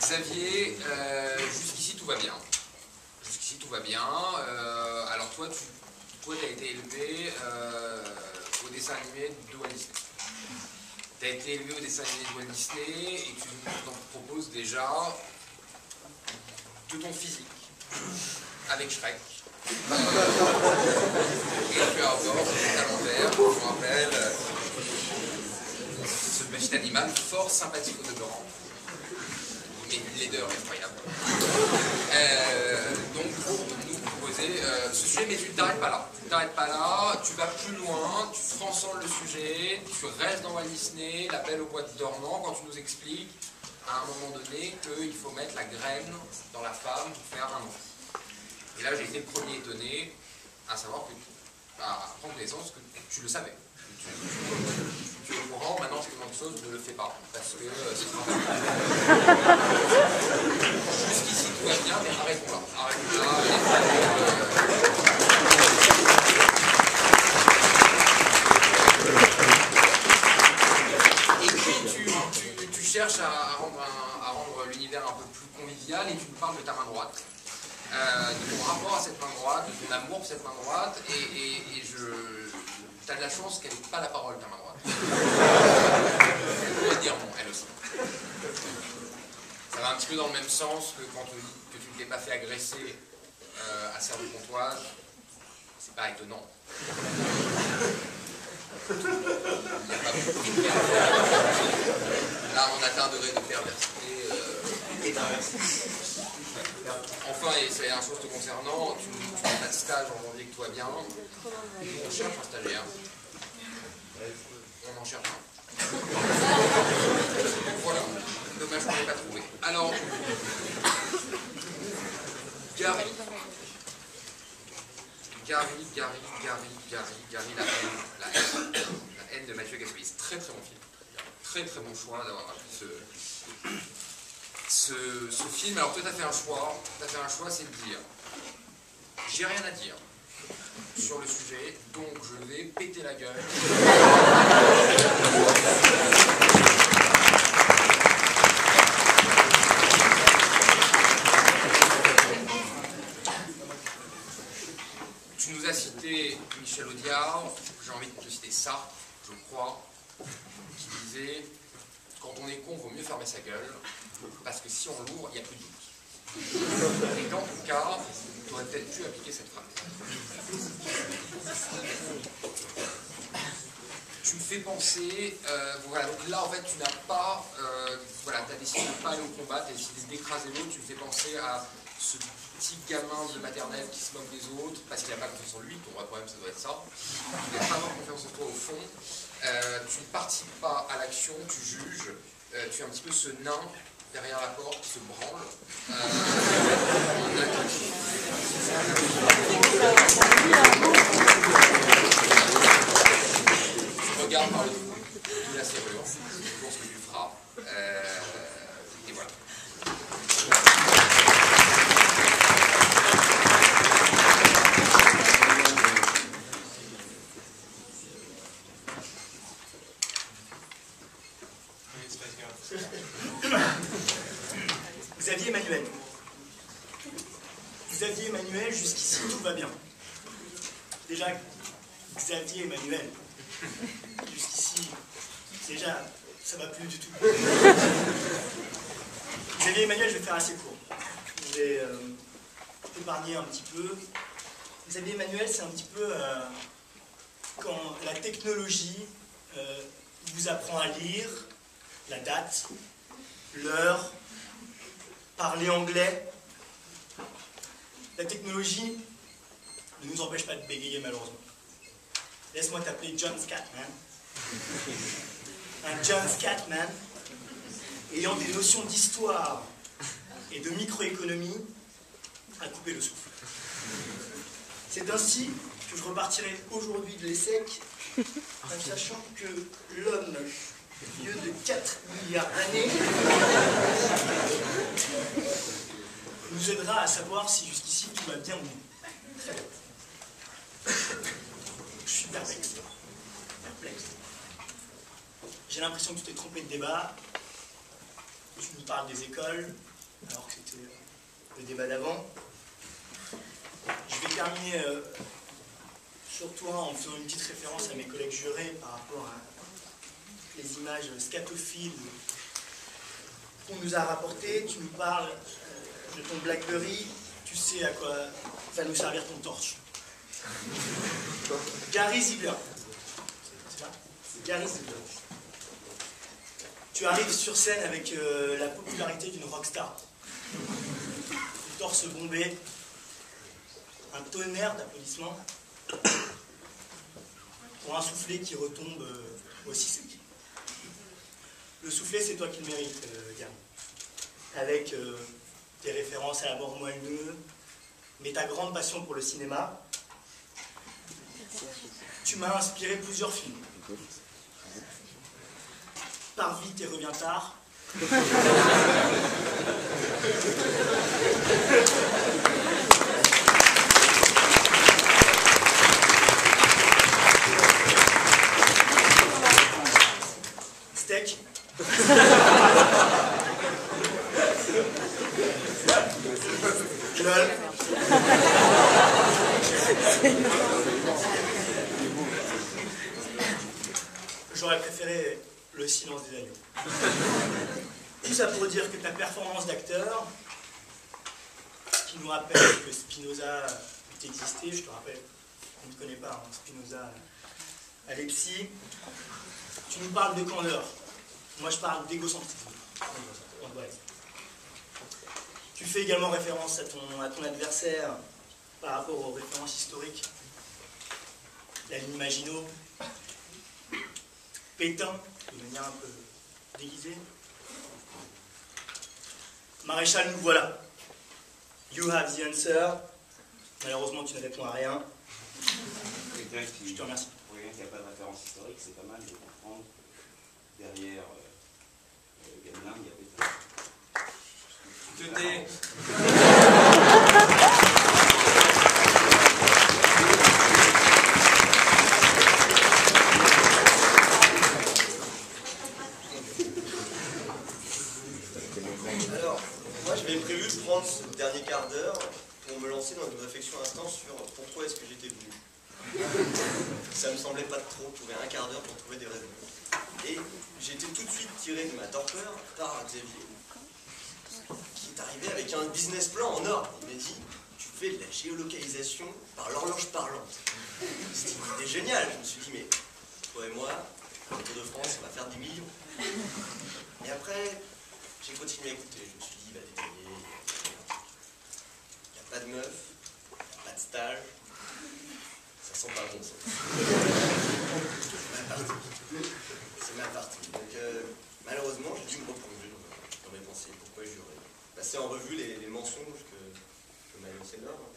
Xavier, jusqu'ici tout va bien. Jusqu'ici tout va bien. Alors toi, tu as été élevé au dessin animé de Walt Disney. Tu as été élevé au dessin animé de Walt Disney et tu nous en proposes déjà de ton physique avec Shrek. Et tu as encore ce talent vert, je me rappelle, ce petit animal fort sympathique au demeurant. Mais une laideur effroyable. Donc pour nous proposer ce sujet, mais tu ne t'arrêtes pas là. Tu ne t'arrêtes pas là, tu vas plus loin, tu transcendes le sujet, tu restes dans Walt Disney, La Belle au bois dormant, quand tu nous expliques à un moment donné qu'il faut mettre la graine dans la femme pour faire un enfant. Et là j'ai été le premier étonné à savoir que, à prendre connaissance que tu le savais. Tu es au courant, maintenant je te demande une chose, ne le fais pas, parce que c'est trop mal. Jusqu'ici tout va bien, mais arrêtons là. Arrêtons là. Et puis tu cherches à rendre l'univers un peu plus convivial et tu nous parles de ta main droite. De ton rapport à cette main droite, de ton amour pour cette main droite, et tu as de la chance qu'elle n'ait pas la parole, ta main droite. Elle pourrait dire non, elle aussi. Ça va un petit peu dans le même sens que quand on dit que tu ne t'es pas fait agresser à serre de comptoir, c'est pas étonnant. Il n'y a pas beaucoup de là, on atteint un degré de perversité. Enfin, et c'est une chose te concernant, tu n'as pas de stage en janvier que toi bien. On cherche un stagiaire. On en cherche un. Voilà. Dommage qu'on n'ait pas trouvé. Alors, Gary, la haine de Mathieu Kassovitz. Très très bon film. Très très bon choix d'avoir appris ce film. Alors toi tu as fait un choix. C'est de dire, j'ai rien à dire sur le sujet, donc je vais péter la gueule. Tu nous as cité Michel Audiard, j'ai envie de te citer Sartre, je crois, qui disait « Quand on est con, il vaut mieux fermer sa gueule, parce que si on l'ouvre, il n'y a plus de doute. » Et dans ton cas, tu aurais peut-être pu appliquer cette phrase. Tu me fais penser, voilà, donc là en fait tu n'as pas, voilà, tu as décidé de ne pas aller au combat, tu as décidé d'écraser l'autre, tu me fais penser à ce petit gamin de maternelle qui se moque des autres, parce qu'il n'a pas confiance en lui, ton vrai problème ça doit être ça, tu n'as pas avoir confiance en toi au fond, tu ne participes pas à l'action, tu juges, tu es un petit peu ce nain derrière la porte qui se branle, tu regardes par le trou de la serrure, tu penses que tu feras, et voilà. Xavier Emmanuel, jusqu'ici tout va bien. Déjà, Xavier Emmanuel, jusqu'ici, déjà, ça va plus du tout. Xavier Emmanuel, je vais faire assez court. Je vais épargner un petit peu. Xavier Emmanuel, c'est un petit peu quand la technologie vous apprend à lire la date, l'heure, parler anglais. La technologie ne nous empêche pas de bégayer malheureusement. Laisse-moi t'appeler John Scatman. Un John Scatman ayant des notions d'histoire et de microéconomie à couper le souffle. C'est ainsi que je repartirai aujourd'hui de l'ESSEC en sachant que l'homme vieux de 4 milliards d'années nous aidera à savoir si jusqu'ici tout va bien ou non. Très bien. Je suis perplexe. J'ai l'impression que tu t'es trompé de débat. Tu nous parles des écoles, alors que c'était le débat d'avant. Je vais terminer sur toi en faisant une petite référence à mes collègues jurés par rapport à les images scatophiles qu'on nous a rapportées. Tu nous parles de ton BlackBerry, tu sais à quoi va nous servir ton torche. Gary Zibler. C'est ça ? Gary Zibler. Tu arrives sur scène avec la popularité d'une rockstar. Le torse bombé, un tonnerre d'applaudissements pour un soufflet qui retombe aussi sec. Le soufflet, c'est toi qui le mérites, Gary. Avec tes références à la mort moelleux, mais ta grande passion pour le cinéma. Tu m'as inspiré plusieurs films. Pars vite et reviens tard. Steak. LOL. J'aurais préféré le silence des agneaux. Tout ça pour dire que ta performance d'acteur, qui nous rappelle que Spinoza existait, je te rappelle, on ne connaît pas hein, Spinoza à Leipzig, tu nous parles de candeur. Moi je parle d'égocentrisme. Tu fais également référence à ton adversaire par rapport aux références historiques. La ligne Maginot, Pétain, de manière un peu déguisée. Maréchal, nous voilà. You have the answer. Malheureusement, tu ne réponds à rien. Je te remercie. Pour quelqu'un qui n'a pas de référence historique, c'est pas mal de comprendre. Derrière Gamelin, il y avait Pétain. Alors, moi j'avais prévu de prendre ce dernier quart d'heure pour me lancer dans une réflexion instant sur pourquoi est-ce que j'étais venu. Ça me semblait pas trop trouver un quart d'heure pour trouver des raisons. Et j'ai été tout de suite tiré de ma torpeur par Xavier, qui est arrivé avec un business plan en or. Il m'a dit, tu fais de la géolocalisation par l'horloge parlante. C'était une idée géniale. Je me suis dit, mais toi et moi, le Tour de France, on va faire des millions. Et après, j'ai continué à écouter. Je me suis dit, il va détailler. Il n'y a pas de meuf, il n'y a pas de stage. Ça sent pas bon, ça. C'est ma partie. C'est ma partie. Donc, malheureusement, j'ai dû me replonger dans mes pensées. Pourquoi jurer? Passer en revue les mensonges que m'a annoncé Laure,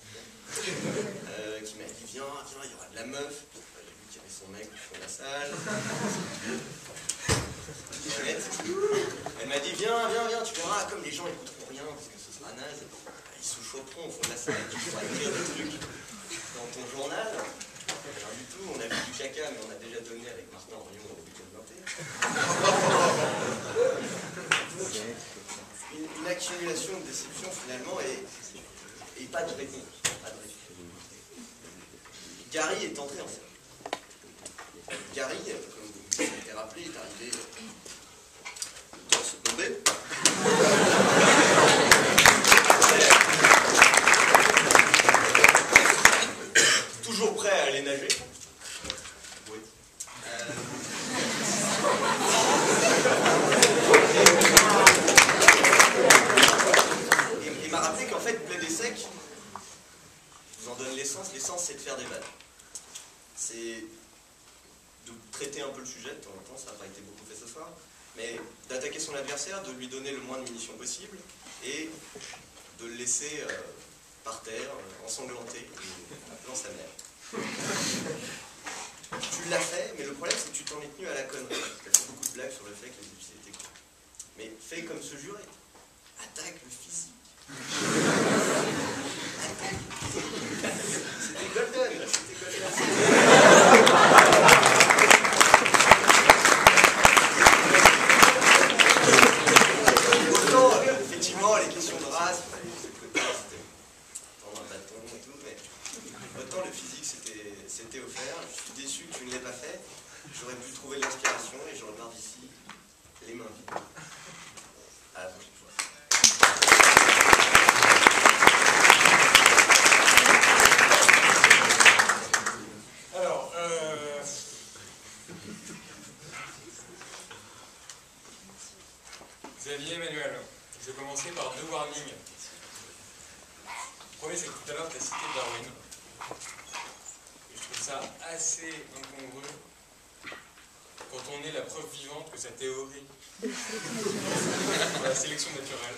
qui m'a dit, viens, il y aura de la meuf. J'ai vu qu'il y avait son mec sur la salle. Elle m'a dit, viens, tu verras, comme les gens n'écouteront rien, parce que ce sera naze, ils se chaufferont au fond de la salle, tu pourras écrire des trucs dans ton journal. Rien du tout, on a vu du caca, mais on a déjà donné avec Martin Henriot au week-end 21. Une accumulation de déceptions finalement, et pas de réponse. Gary est entré en scène. Gary, comme vous l'avez rappelé, est arrivé dans ce bombé. Toujours prêt à aller nager. Oui. Il m'a rappelé qu'en fait, plaid et sec, je vous en donne l'essence. L'essence, c'est de faire des vannes. C'est de traiter un peu le sujet, de temps en temps, ça n'a pas été beaucoup fait ce soir, mais d'attaquer son adversaire, de lui donner le moins de munitions possible, et de le laisser par terre, ensanglanté, appelant sa mère. Tu l'as fait, mais le problème c'est que tu t'en es tenu à la connerie. Tu as fait beaucoup de blagues sur le fait que les épisodes étaient courts. Mais fais comme ce juré. Attaque le physique. C'était golden, c'était golden. Pourtant, effectivement, les questions de j'aurais pu trouver de l'inspiration et je repars d'ici les mains vides. À la prochaine fois. Alors, Xavier, Emmanuel, je vais commencer par 2 warnings. Le premier, c'est que tout à l'heure, tu as cité Darwin. Et je trouve ça assez incongru quand on est la preuve vivante que sa théorie de la sélection naturelle.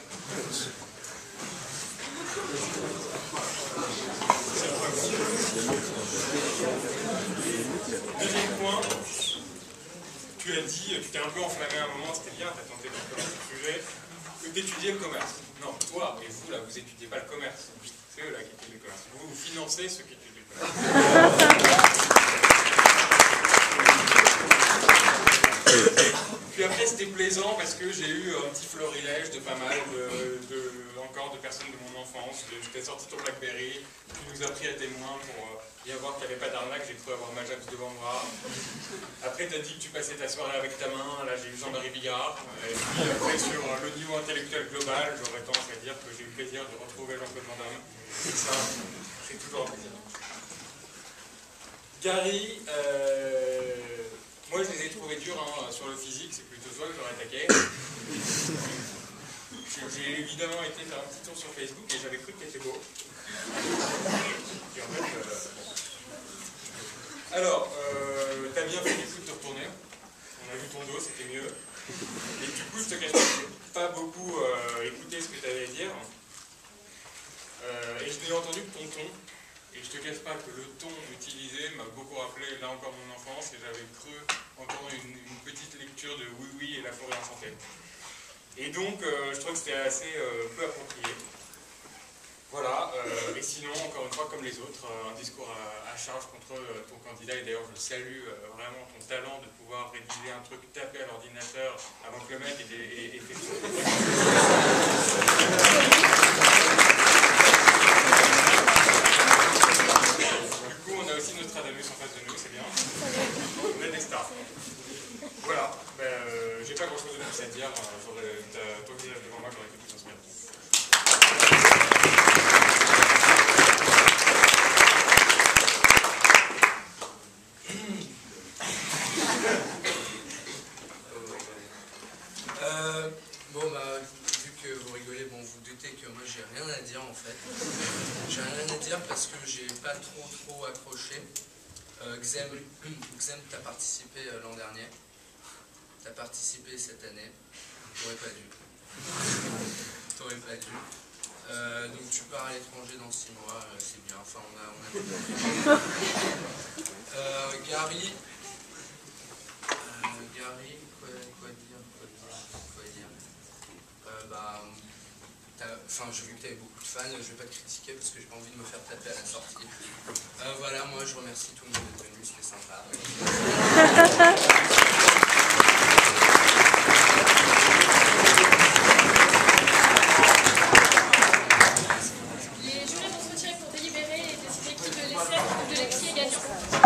C'est le premier. Deuxième point, tu as dit, tu t'es un peu enflammé à un moment, c'était bien, tu as tenté de commencer le sujet, que d'étudier le commerce. Non, toi et vous, là, vous étudiez pas le commerce. C'est eux, là, qui étudient le commerce. Vous financez ceux qui étudient le commerce. Puis après, c'était plaisant parce que j'ai eu un petit florilège de pas mal encore de personnes de mon enfance. J'étais sorti ton Blackberry, tu nous as pris à témoin pour bien voir qu'il n'y avait pas d'arnaque, j'ai cru avoir Majax devant moi. Après, tu as dit que tu passais ta soirée avec ta main, là j'ai eu Jean-Marie Bigard. Et puis après, sur le niveau intellectuel global, j'aurais tendance à dire que j'ai eu le plaisir de retrouver Jean-Claude Van Damme. Et ça, c'est toujours un plaisir. Gary, moi je les ai trouvés durs sur le physique, c'est plutôt toi que j'aurais attaqué. J'ai évidemment été faire un petit tour sur Facebook et j'avais cru que t'étais beau. Et en fait, alors, t'as bien fait du coup de te retourner. On a vu ton dos, c'était mieux. Et du coup, je te cache pas que j'ai pas beaucoup écouté ce que t'avais à dire. Et je n'ai entendu que ton ton. Et je te cache pas que le ton utilisé m'a beaucoup rappelé, là encore, mon enfance, et j'avais cru entendre une petite lecture de Oui Oui et la forêt enchantée. Et donc, je trouve que c'était assez peu approprié. Voilà, et sinon, encore une fois, comme les autres, un discours à charge contre ton candidat, et d'ailleurs, je salue vraiment ton talent de pouvoir rédiger un truc tapé à l'ordinateur avant que le mec ait fait tout. On a aussi Nostradamus en face de nous, c'est bien. On a des stars. Voilà, j'ai pas grand chose de plus à dire. Ton visage devant moi, j'aurais été plus inspiré. Bon, vu que vous rigolez, bon, vous doutez que moi j'ai rien à dire en fait. J'ai rien à dire parce que j'ai pas trop accroché. Xem, t'as participé l'an dernier. T'as participé cette année. T'aurais pas dû. T'aurais pas dû. Donc tu pars à l'étranger dans 6 mois, c'est bien. Enfin, on a Gary. Gary, quoi dire. Enfin, j'ai vu que tu avais beaucoup de fans, je vais pas te critiquer parce que j'ai pas envie de me faire taper à la sortie. Voilà, moi je remercie tout le monde d'être venu, c'était sympa. Les jurés vont se retirer pour délibérer et décider qui de l'essai ou de l'ex est gagnant.